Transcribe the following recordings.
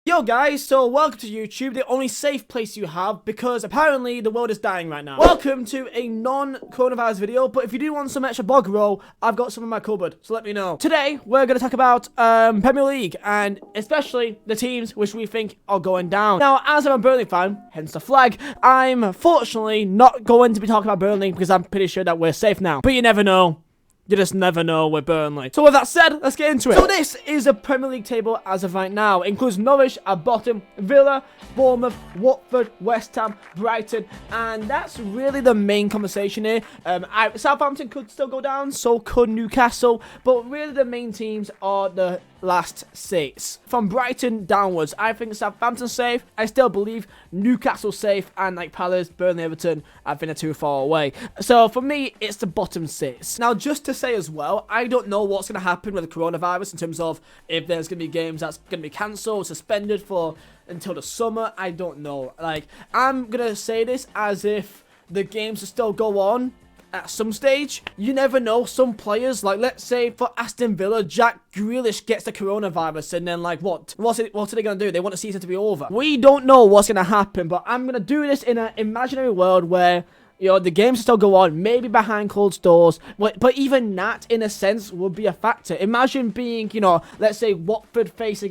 Yo guys, so welcome to YouTube, the only safe place you have, because apparently the world is dying right now. Welcome to a non-coronavirus video, but if you do want some extra bog roll, I've got some in my cupboard, so let me know. Today, we're going to talk about Premier League, and especially the teams which we think are going down. Now, as I'm a Burnley fan, hence the flag, I'm fortunately not going to be talking about Burnley because I'm pretty sure that we're safe now. But you never know. You just never know with Burnley. So with that said, let's get into it. So this is a Premier League table as of right now. It includes Norwich at bottom, Villa, Bournemouth, Watford, West Ham, Brighton, and that's really the main conversation here. Southampton could still go down, so could Newcastle, but really the main teams are the last six. From Brighton downwards, I think Southampton's safe. I still believe Newcastle's safe, and like Palace, Burnley, Everton, I think they're too far away. So for me, it's the bottom six. Now, just to say as well, I don't know what's going to happen with the coronavirus in terms of if there's going to be games that's going to be cancelled, suspended for until the summer. I don't know. Like, I'm going to say this as if the games will still go on at some stage. You never know. Some players, like let's say for Aston Villa, Jack Grealish gets the coronavirus, and then like what are they gonna do? They want the season to be over. We don't know what's gonna happen, but I'm gonna do this in an imaginary world where, you know, the games still go on, maybe behind closed doors, but even that, in a sense, would be a factor. Imagine being, you know, let's say Watford face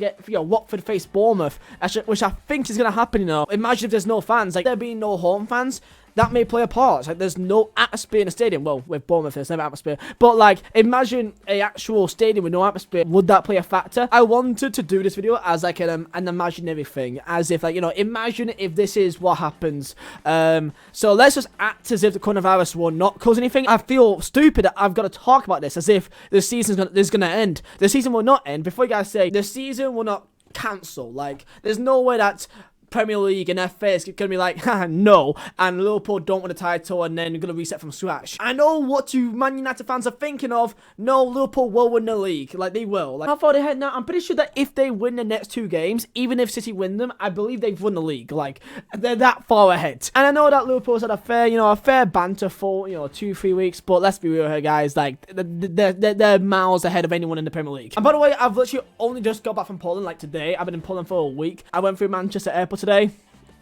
Bournemouth, which I think is going to happen, you know. Imagine if there's no fans, like there being no home fans. That may play a part. Like, there's no atmosphere in the stadium. Well, with Bournemouth, there's never atmosphere. But, like, imagine an actual stadium with no atmosphere. Would that play a factor? I wanted to do this video as, like, an imaginary thing. As if, like, you know, imagine if this is what happens. So, let's just act as if the coronavirus will not cause anything. I feel stupid that I've got to talk about this as if the season is going to end. The season will not end. Before you guys say, the season will not cancel. Like, there's no way that Premier League and FA is going to be like, no, and Liverpool don't win the title and then you're going to reset from scratch. I know what you Man United fans are thinking of. No, Liverpool will win the league. Like, they will. Like, how far they head now? I'm pretty sure that if they win the next two games, even if City win them, I believe they've won the league. Like, they're that far ahead. And I know that Liverpool's had a fair banter for, 2-3 weeks, but let's be real here, guys. Like, they're miles ahead of anyone in the Premier League. And by the way, I've literally only just got back from Poland, like today. I've been in Poland for a week. I went through Manchester Airport today.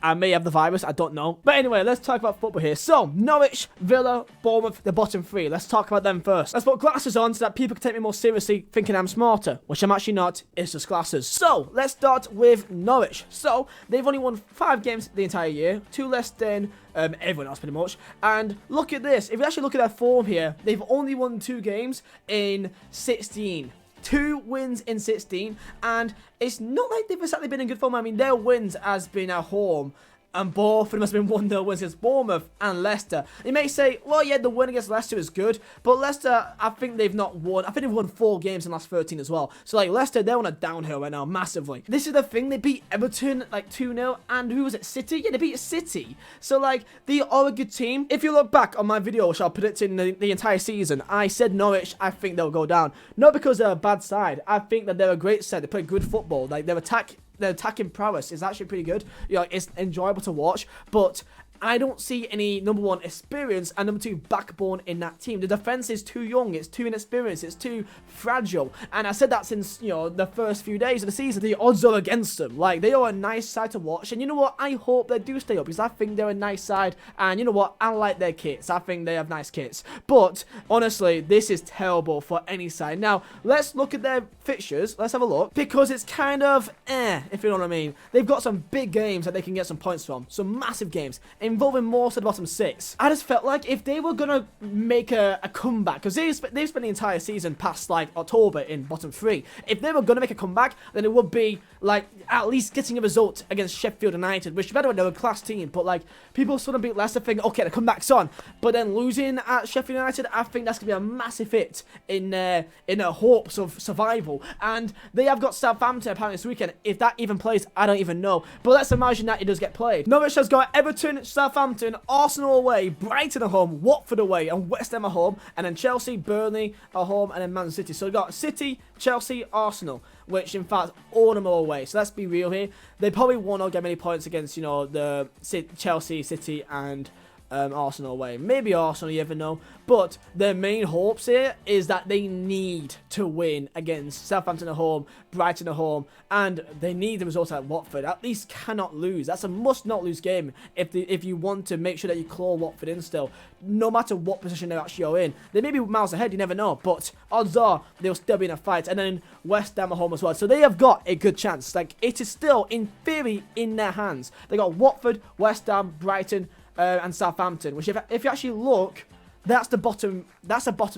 I may have the virus, I don't know. But anyway, let's talk about football here. So, Norwich, Villa, Bournemouth, the bottom three. Let's talk about them first. Let's put glasses on so that people can take me more seriously, thinking I'm smarter, which I'm actually not. It's just glasses. So, let's start with Norwich. So, they've only won 5 games the entire year, 2 less than everyone else pretty much. And look at this. If you actually look at their form here, they've only won 2 games in 16. 2 wins in 16, and it's not like they've exactly been in good form. I mean, their wins has been at home, and both of them has been 1-0 wins against Bournemouth and Leicester. You may say, well, yeah, the win against Leicester is good, but Leicester, I think they've not won. I think they've won 4 games in the last 13 as well. So, like, Leicester, they're on a downhill right now, massively. This is the thing, they beat Everton, like, 2-0, and who was it, City? Yeah, they beat City. So, like, they are a good team. If you look back on my video, which I'll predict in the entire season, I said Norwich, I think they'll go down. Not because they're a bad side. I think that they're a great side. They play good football. Like, their attacking prowess is actually pretty good. It's enjoyable to watch, but I don't see any, number one, experience, and number 2, backbone in that team. The defense is too young, it's too inexperienced, it's too fragile. And I said that since, the first few days of the season. The odds are against them. Like, they are a nice side to watch. And you know what? I hope they do stay up, because I think they're a nice side. And you know what? I like their kits. I think they have nice kits. But, honestly, this is terrible for any side. Now, let's look at their fixtures. Let's have a look. Because it's kind of, if you know what I mean. They've got some big games that they can get some points from. Some massive games involving more to the bottom 6. I just felt like if they were gonna make a comeback, because they've spent the entire season past like October in bottom 3. If they were gonna make a comeback, then it would be like at least getting a result against Sheffield United, which, by the way, they're a class team, but like people sort of beat Leicester thinking, okay, the comeback's on, but then losing at Sheffield United, I think that's gonna be a massive hit in their hopes of survival. And they have got Southampton apparently this weekend. If that even plays, I don't even know, but let's imagine that it does get played. Norwich has got Everton, Southampton, Arsenal away, Brighton at home, Watford away, and West Ham at home, and then Chelsea, Burnley at home, and then Man City. So we've got City, Chelsea, Arsenal, which in fact all of them are away. So let's be real here. They probably won't get many points against, the Chelsea, City, and Arsenal away. Maybe Arsenal, you never know. But their main hopes here is that they need to win against Southampton at home, Brighton at home, and they need the results at Watford. At least cannot lose. That's a must-not-lose game if you want to make sure that you claw Watford in still, no matter what position they actually are in. They may be miles ahead, you never know, but odds are they'll still be in a fight. And then West Ham at home as well. So they have got a good chance. Like, it is still, in theory, in their hands. They got Watford, West Ham, Brighton, and Southampton, which if you actually look, that's the bottom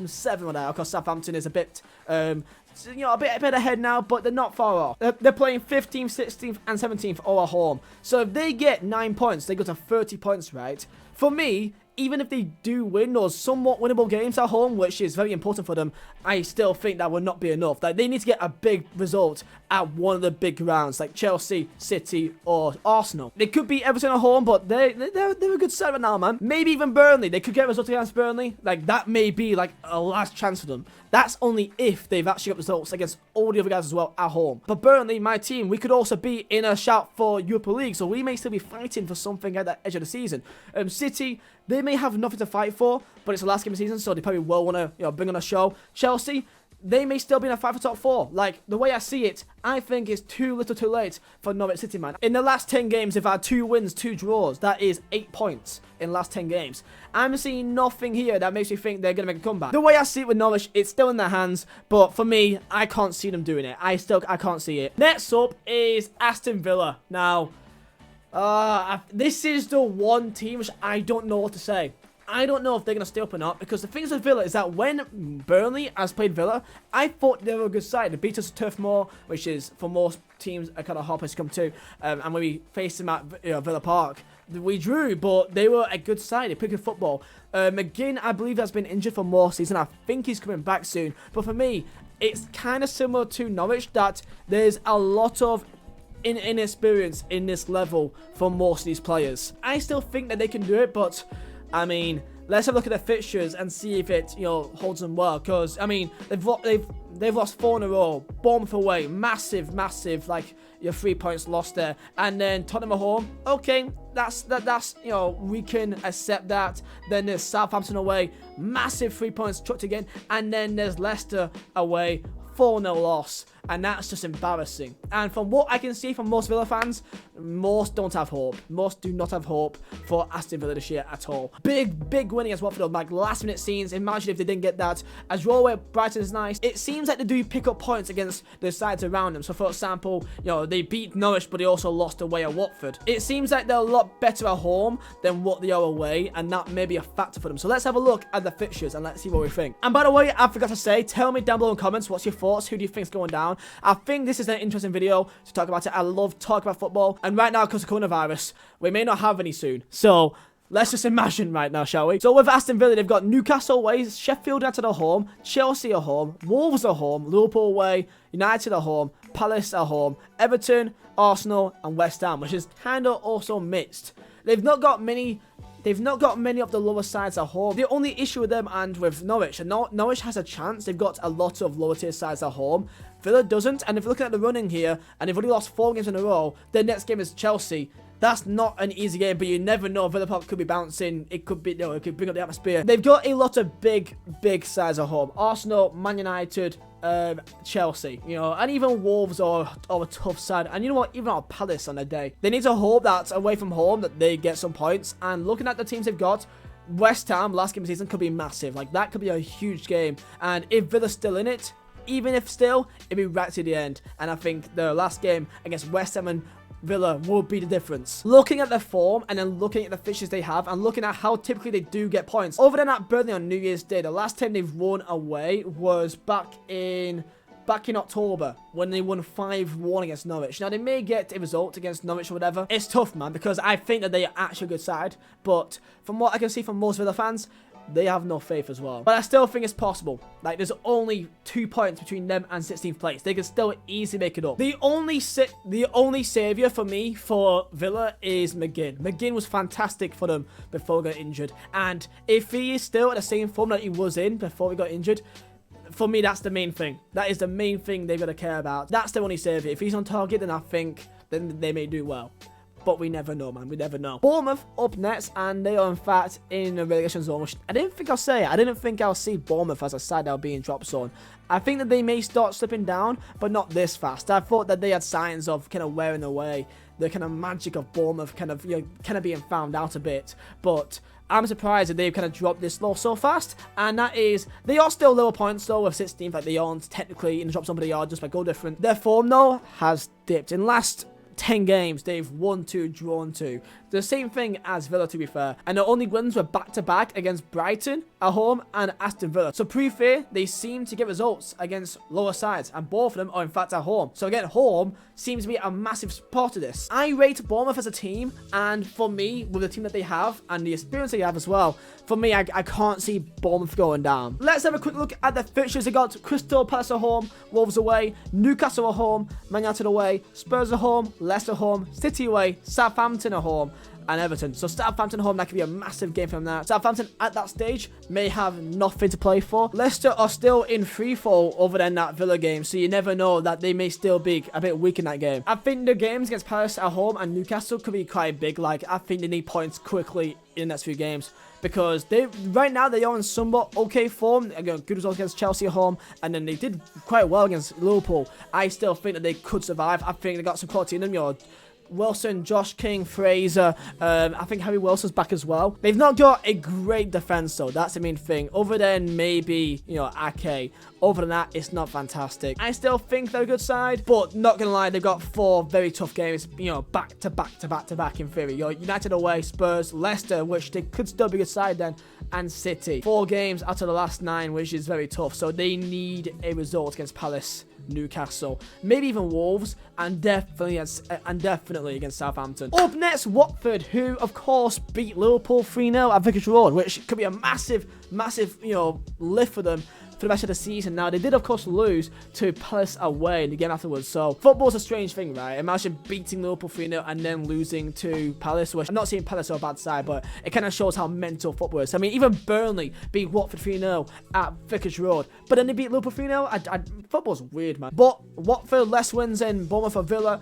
7 right now, because Southampton is a bit a bit ahead now, but they're not far off. They're playing 15th, 16th, and 17th all at home. So if they get 9 points, they go to 30 points, right? For me, even if they do win those somewhat winnable games at home, which is very important for them, I still think that will not be enough. Like, they need to get a big result at one of the big grounds, like Chelsea, City, or Arsenal. They could beat Everton at home, but they're a good side right now, man. Maybe even Burnley. They could get a result against Burnley. Like, that may be like a last chance for them. That's only if they've actually got results against all the other guys as well at home. But Burnley, my team, we could also be in a shout for Europa League, so we may still be fighting for something at the edge of the season. City, they may have nothing to fight for, but it's the last game of the season, so they probably will want to bring on a show. Chelsea, they may still be in a fight for top 4. Like, the way I see it, I think it's too little too late for Norwich City, man. In the last 10 games, they've had 2 wins, 2 draws. That is 8 points in the last 10 games. I'm seeing nothing here that makes me think they're going to make a comeback. The way I see it with Norwich, it's still in their hands, but for me, I can't see them doing it. I can't see it. Next up is Aston Villa. Now, this is the one team which I don't know what to say. I don't know if they're going to stay up or not, because the thing with Villa is that when Burnley has played Villa, I thought they were a good side. They beat us at Turf Moor, which is, for most teams, a kind of hard place to come to. And when we faced them at Villa Park, we drew, but they were a good side. They played good football. McGinn, I believe, has been injured for more season. I think he's coming back soon. But for me, it's kind of similar to Norwich, that there's a lot of inexperience in this level for most of these players. I still think that they can do it, but I mean, let's have a look at their fixtures and see if it, holds them well. Because I mean, they've lost 4 in a row. Bournemouth away, massive, like your 3 points lost there, and then Tottenham at home. Okay, that's we can accept that. Then there's Southampton away, massive 3 points chucked again, and then there's Leicester away, 4-0 loss. And that's just embarrassing. And from what I can see from most Villa fans, most don't have hope. Most do not have hope for Aston Villa this year at all. Big win against Watford, like last minute scenes. Imagine if they didn't get that. As well, where Brighton is nice. It seems like they do pick up points against the sides around them. So for example, they beat Norwich, but they also lost away at Watford. It seems like they're a lot better at home than what they are away, and that may be a factor for them. So let's have a look at the fixtures and let's see what we think. And by the way, I forgot to say, tell me down below in comments what's your thoughts. Who do you think is going down? I think this is an interesting video to talk about it. I love talking about football. And right now, because of coronavirus, we may not have any soon. So let's just imagine right now, shall we? So with Aston Villa, they've got Newcastle away, Sheffield United at home, Chelsea at home, Wolves at home, Liverpool away, United at home, Palace at home, Everton, Arsenal, and West Ham, which is kind of also mixed. They've not got many of the lower sides at home. The only issue with them and with Norwich, and Norwich has a chance. They've got a lot of lower tier sides at home. Villa doesn't. And if you're looking at the running here, and they've only lost 4 games in a row, their next game is Chelsea. That's not an easy game, but you never know. Villa Park could be bouncing. It could be, it could bring up the atmosphere. They've got a lot of big sides at home. Arsenal, Man United, Chelsea, and even Wolves are a tough side. And you know what? Even our Palace on a day. They need to hope that away from home that they get some points. And looking at the teams they've got, West Ham, last game of the season, could be massive. Like, that could be a huge game. And if Villa's still in it, even if still, it'd be right to the end. And I think the last game against West Ham and Villa will be the difference. Looking at their form and then looking at the fixtures they have and looking at how typically they do get points. Other than that, Burnley on New Year's Day, the last time they've won away was back in October when they won 5-1 against Norwich. Now, they may get a result against Norwich or whatever. It's tough, man, because I think that they are actually a good side. But from what I can see from most Villa fans, they have no faith as well. But I still think it's possible. Like, there's only 2 points between them and 16th place. They can still easily make it up. The only saviour for me for Villa is McGinn. McGinn was fantastic for them before he got injured. And if he is still at the same form that he was in before he got injured, for me, that's the main thing. That is the main thing they've got to care about. That's the only saviour. If he's on target, then I think then they may do well. but we never know, man. We never know. Bournemouth up next, and they are in fact in a relegation zone, which I didn't think I'll say. I didn't think I'll see Bournemouth as a side that will be in drop zone. I think that they may start slipping down, but not this fast. I thought that they had signs of kind of wearing away. The kind of magic of Bournemouth kind of being found out a bit, but I'm surprised that they've kind of dropped this low so fast, and that is, they are still lower points though, with 16th, like they aren't technically in the drop zone, but they are just by goal different. Their form though has dipped. In last 10 games, they've won 2, drawn 2. The same thing as Villa, to be fair. And their only wins were back-to-back against Brighton at home and Aston Villa. So pre-fair, they seem to get results against lower sides, and both of them are in fact at home. So again, home seems to be a massive part of this. I rate Bournemouth as a team, and for me, with the team that they have and the experience they have as well, for me, I can't see Bournemouth going down. Let's have a quick look at the fixtures. They got Crystal Palace at home, Wolves away, Newcastle at home, Man United away, Spurs at home, Leicester home, City away, Southampton at home, and Everton. So Southampton home, that could be a massive game from that. Southampton at that stage may have nothing to play for. Leicester are still in free fall other than that Villa game, so you never know, that they may still be a bit weak in that game. I think the games against Palace at home and Newcastle could be quite big. Like, I think they need points quickly in the next few games, because right now they are in somewhat okay form. Again, good results against Chelsea at home, and then they did quite well against Liverpool. I still think that they could survive. I think they got some quality in them. Wilson, Josh King, Fraser, I think Harry Wilson's back as well. They've not got a great defense though, that's the main thing. Other than maybe, Ake. Other than that, it's not fantastic. I still think they're a good side, but not gonna lie, they've got 4 very tough games, back to back in theory. United away, Spurs, Leicester, which they could still be a good side then, and City. 4 games out of the last 9, which is very tough. So they need a result against Palace, Newcastle, maybe even Wolves, and definitely against Southampton. Up next, Watford, who of course beat Liverpool 3-0 at Vicarage Road, which could be a massive lift for them for the rest of the season. Now, they did, of course, lose to Palace away in the game afterwards. So, football's a strange thing, right? Imagine beating Liverpool 3-0 and then losing to Palace, which I'm not saying Palace are a bad side, but it kind of shows how mental football is. I mean, even Burnley beat Watford 3-0 at Vicarage Road, but then they beat Liverpool 3-0. Football's weird, man. But Watford, less wins in Bournemouth or Villa.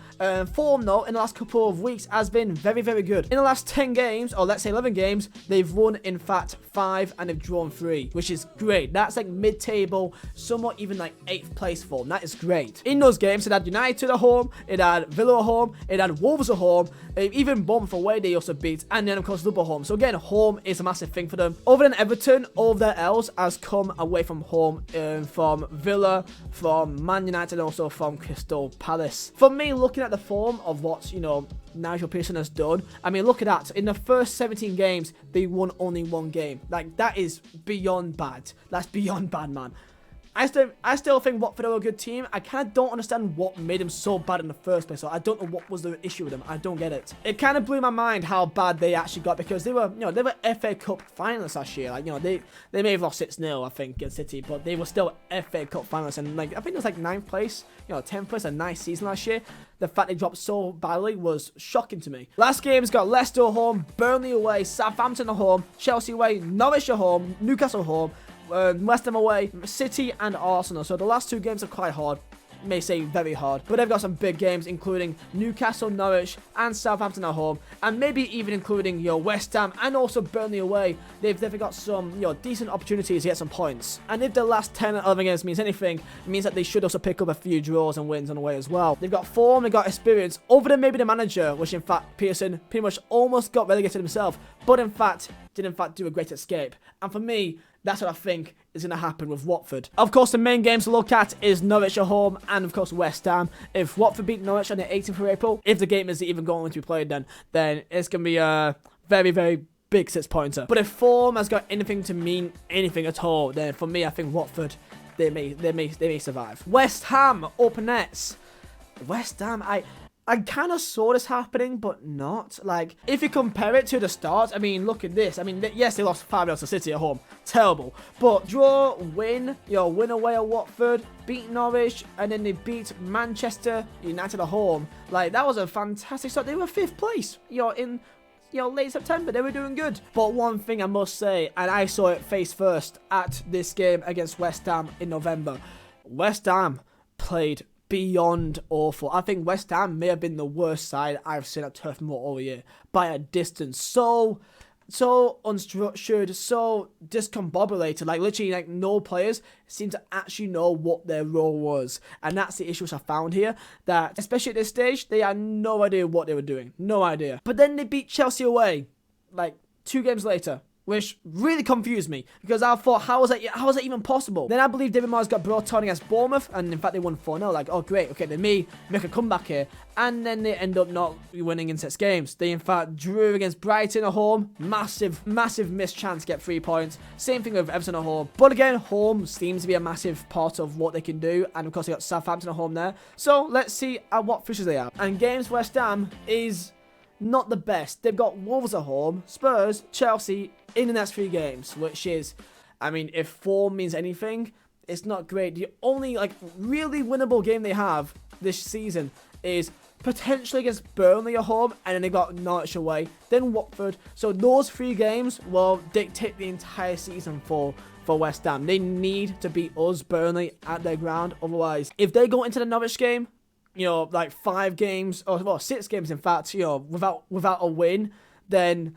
Form, though, in the last couple of weeks has been very, very good. In the last 10 games, or let's say 11 games, they've won, in fact, 5 and they've drawn 3, which is great. That's like mid-table, somewhat even like 8th place form. That is great. In those games, it had United at home, it had Villa at home, it had Wolves at home, even Bournemouth away they also beat, and then of course Liverpool home. So again, home is a massive thing for them. Other than Everton, all of their L's has come away from home, from Villa, from Man United, and also from Crystal Palace. For me, looking at the form of what, Nigel Pearson has done, I mean, look at that. In the first 17 games, they won only 1 game. Like, that is beyond bad. That's beyond bad, man. I still think Watford are a good team. I kind of don't understand what made them so bad in the first place. So I don't know what was the issue with them. I don't get it. It kind of blew my mind how bad they actually got, because they were, they were FA Cup finalists last year. Like, they may have lost 6-0, I think, against City, but they were still FA Cup finalists. And like, I think it was like 9th place, 10th place, a nice season last year. The fact they dropped so badly was shocking to me. Last game's got Leicester at home, Burnley away, Southampton at home, Chelsea away, Norwich at home, Newcastle at home, West Ham away, City and Arsenal. So the last 2 games are quite hard. May say very hard, but they've got some big games, including Newcastle, Norwich, and Southampton at home, and maybe even including West Ham and also Burnley away. They've got some decent opportunities to get some points, and if the last 10 or 11 games means anything, it means that they should also pick up a few draws and wins on the way as well. They've got form, they've got experience, other than maybe the manager, which in fact Pearson pretty much almost got relegated himself, but in fact did do a great escape. And for me, that's what I think is going to happen with Watford. Of course, the main games to look at is Norwich at home and, of course, West Ham. If Watford beat Norwich on the 18th of April, if the game is even going to be played then it's going to be a very, very big 6-pointer. But if form has got anything to mean anything at all, then for me, I think Watford, they may survive. West Ham up next. West Ham, I kind of saw this happening, but not. Like, if you compare it to the start, I mean, look at this. I mean, yes, they lost 5-0 to City at home. Terrible. But draw, win, win away at Watford, beat Norwich, and then they beat Manchester United at home. Like, that was a fantastic start. They were 5th place, in late September. They were doing good. But one thing I must say, and I saw it face first at this game against West Ham in November, West Ham played beyond awful. I think West Ham may have been the worst side I've seen at Turf Moor all year by a distance. So unstructured, so discombobulated. Like literally, like no players seem to actually know what their role was, and that's the issue which I found here. That especially at this stage, they had no idea what they were doing, no idea. But then they beat Chelsea away, like 2 games later, which really confused me because I thought, how was that even possible? Then I believe David Moyes got brought on against Bournemouth, and in fact they won 4-0. Like, oh great, okay, they may make a comeback here, and then they end up not winning in 6 games. They in fact drew against Brighton at home, massive missed chance to get 3 points. Same thing with Everton at home, but again, home seems to be a massive part of what they can do, and of course they got Southampton at home there. So let's see what fishes they have. And games West Ham is not the best. They've got Wolves at home, Spurs, Chelsea in the next 3 games, which is, I mean, if form means anything, it's not great. The only like really winnable game they have this season is potentially against Burnley at home, and then they got Norwich away, then Watford. So those 3 games will dictate the entire season for West Ham. They need to beat us, Burnley, at their ground. Otherwise, if they go into the Norwich game, you know, like 5 games, or well, 6 games in fact, you know, without a win, then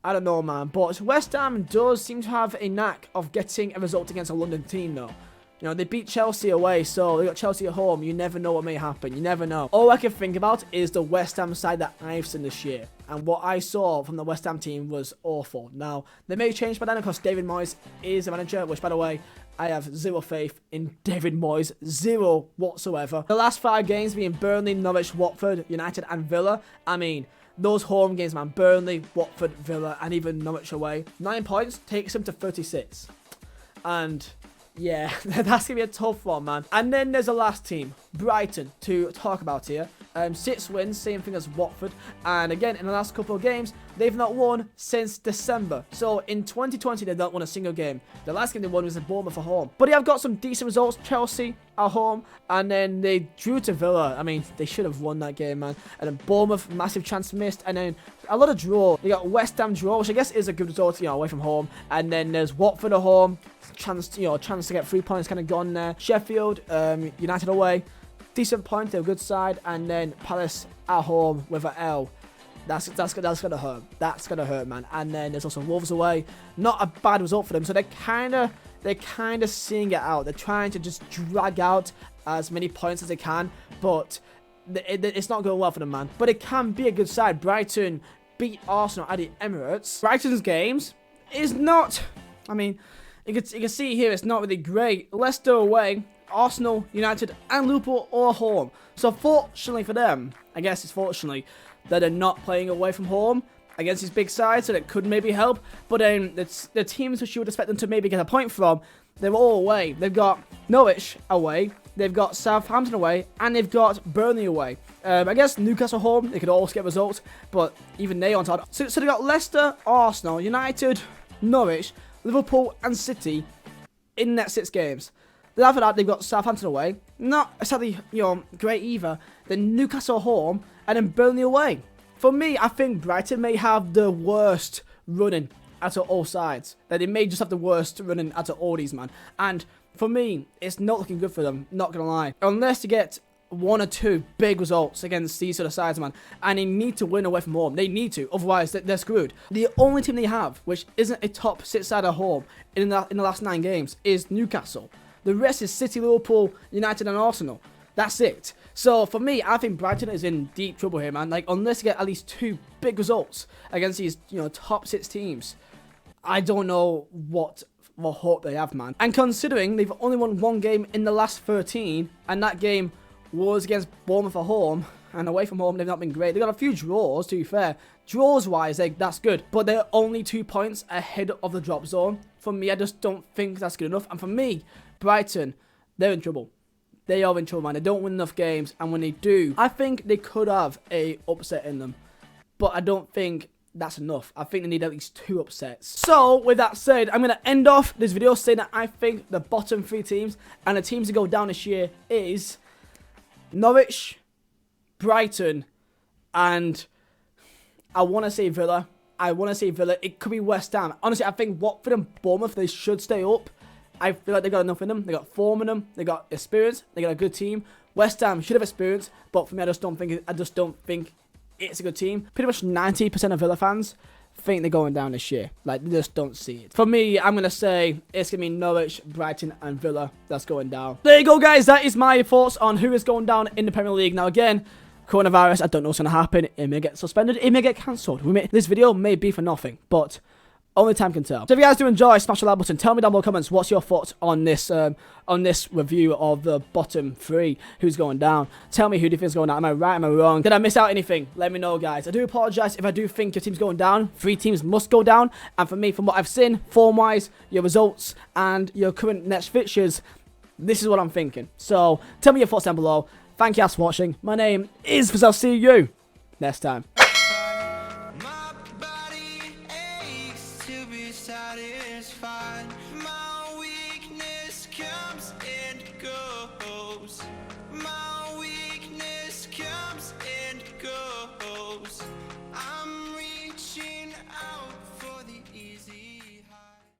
I don't know, man. But West Ham does seem to have a knack of getting a result against a London team, though. You know, they beat Chelsea away, so they got Chelsea at home. You never know what may happen. You never know. All I can think about is the West Ham side that I've seen this year. And what I saw from the West Ham team was awful. Now, they may change by then because David Moyes is the manager, which, by the way, I have zero faith in David Moyes. Zero whatsoever. The last 5 games being Burnley, Norwich, Watford, United, and Villa. I mean, those home games, man. Burnley, Watford, Villa, and even Norwich away. 9 points takes them to 36. And yeah, that's going to be a tough one, man. And then there's the last team, Brighton, to talk about here. 6 wins, same thing as Watford. And again, in the last couple of games, they've not won since December. So in 2020, they've not won a single game. The last game they won was at Bournemouth at home. But they have got some decent results. Chelsea at home, and then they drew to Villa. I mean, they should have won that game, man. And then Bournemouth, massive chance missed. And then a lot of draw. They got West Ham draw, which I guess is a good result, you know, away from home. And then there's Watford at home. Chance to get 3 points kind of gone there. Sheffield, United away. Decent point, they're a good side, and then Palace at home with an L. That's gonna hurt. That's gonna hurt, man. And then there's also Wolves away. Not a bad result for them. So they're kind of seeing it out. They're trying to just drag out as many points as they can, but it's not going well for them, man. But it can be a good side. Brighton beat Arsenal at the Emirates. Brighton's games is not. I mean, you can see here it's not really great. Leicester away. Arsenal, United, and Liverpool all home. So fortunately for them, I guess it's fortunately that they're not playing away from home against these big sides, so that could maybe help. But then the teams which you would expect them to maybe get a point from, they're all away. They've got Norwich away, they've got Southampton away, and they've got Burnley away. I guess Newcastle home, they could also get results, but even they aren't hard. So they've got Leicester, Arsenal, United, Norwich, Liverpool, and City in that 6 games. Then after that, they've got Southampton away. Not exactly, you know, great either. Then Newcastle home, and then Burnley away. For me, I think Brighton may have the worst running out of all sides. That they may just have the worst running out of all these, man. And for me, it's not looking good for them, not gonna lie. Unless they get 1 or 2 big results against these sort of sides, man. And they need to win away from home. They need to, otherwise they're screwed. The only team they have, which isn't a top 6 side at home in the last 9 games, is Newcastle. The rest is City, Liverpool, United, and Arsenal. That's it. So for me, I think Brighton is in deep trouble here, man. Like, unless you get at least 2 big results against these, you know, top 6 teams, I don't know what hope they have, man. And considering they've only won 1 game in the last 13, and that game was against Bournemouth at home, and away from home, they've not been great. They've got a few draws, to be fair. Draws-wise, that's good. But they're only 2 points ahead of the drop zone. For me, I just don't think that's good enough. And for me, Brighton, they're in trouble. They are in trouble, man. They don't win enough games. And when they do, I think they could have a upset in them. But I don't think that's enough. I think they need at least 2 upsets. So, with that said, I'm going to end off this video saying that I think the bottom 3 teams and the teams to go down this year is Norwich, Brighton, and I want to say Villa. It could be West Ham. Honestly, I think Watford and Bournemouth, they should stay up. I feel like they got enough in them. They got form in them. They got experience. They got a good team. West Ham should have experience, but for me, I just don't think it's a good team. Pretty much 90% of Villa fans think they're going down this year. Like, they just don't see it. For me, I'm going to say it's going to be Norwich, Brighton, and Villa that's going down. There you go, guys. That is my thoughts on who is going down in the Premier League. Now, again, coronavirus, I don't know what's going to happen. It may get suspended. It may get cancelled. This video may be for nothing, but only time can tell. So if you guys do enjoy, smash the like button. Tell me down below in the comments what's your thoughts on this review of the bottom 3, who's going down. Tell me who do you think is going down. Am I right? Am I wrong? Did I miss out anything? Let me know, guys. I do apologise if I do think your team's going down. 3 teams must go down. And for me, from what I've seen, form-wise, your results, and your current next fixtures, this is what I'm thinking. So tell me your thoughts down below. Thank you guys for watching. My name is Vizeh. I'll see you next time.